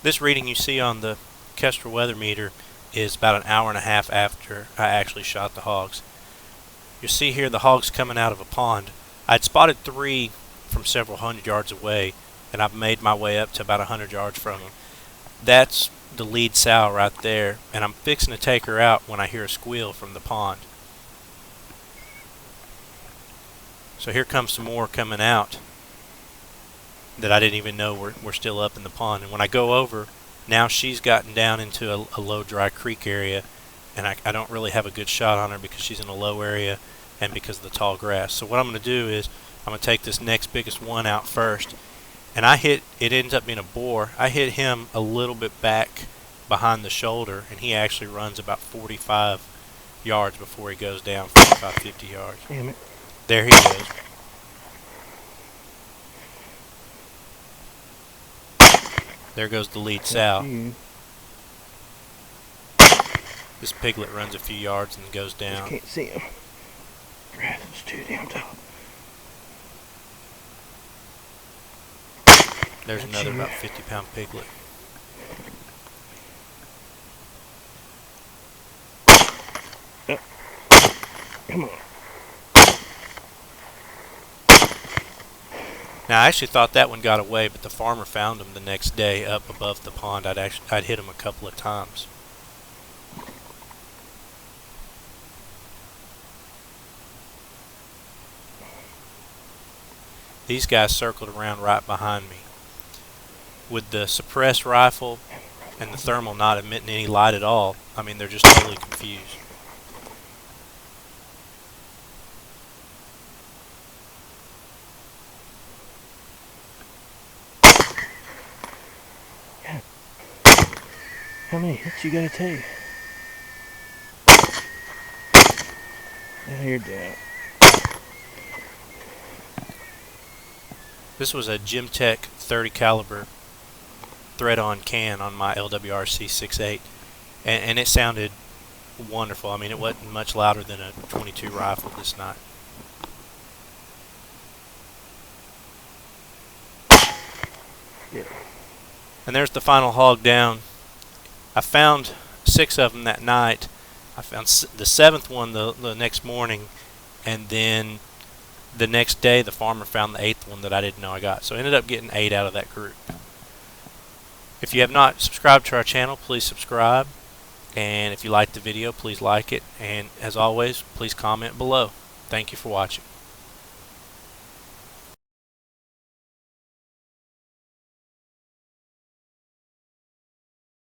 This reading you see on the Kestrel weather meter is about an hour and a half after I actually shot the hogs. You see here the hogs coming out of a pond. I'd spotted 3 from several hundred yards away, and I've made my way up to about 100 yards from them. That's the lead sow right there, and I'm fixing to take her out when I hear a squeal from the pond. So here comes some more coming out that I didn't even know were still up in the pond. And when I go over, now she's gotten down into a low dry creek area, and I don't really have a good shot on her because she's in a low area and because of the tall grass. So what I'm going to do is I'm going to take this next biggest one out first, and it ends up being a boar. I hit him a little bit back behind the shoulder, and he actually runs about 45 yards before he goes down, 45, 50 yards. Damn it. There he goes. There goes the lead sow. This piglet runs a few yards and goes down. Just can't see him. Grass is too damn tall. There's another about 50-pound piglet. Oh. Come on. Now I actually thought that one got away, but the farmer found him the next day up above the pond. I'd hit him a couple of times. These guys circled around right behind me. With the suppressed rifle and the thermal not emitting any light at all, I mean, they're just totally confused. How many hits you gotta take? Now you're down. This was a Gemtech 30 caliber thread-on can on my LWRC 6.8, and it sounded wonderful. I mean, it wasn't much louder than a 22 rifle this night. Yeah. And there's the final hog down. I found 6 of them that night. I found the 7th one the next morning, and then the next day the farmer found the 8th one that I didn't know I got. So I ended up getting 8 out of that group. If you have not subscribed to our channel, please subscribe. And if you liked the video, please like it. And as always, please comment below. Thank you for watching.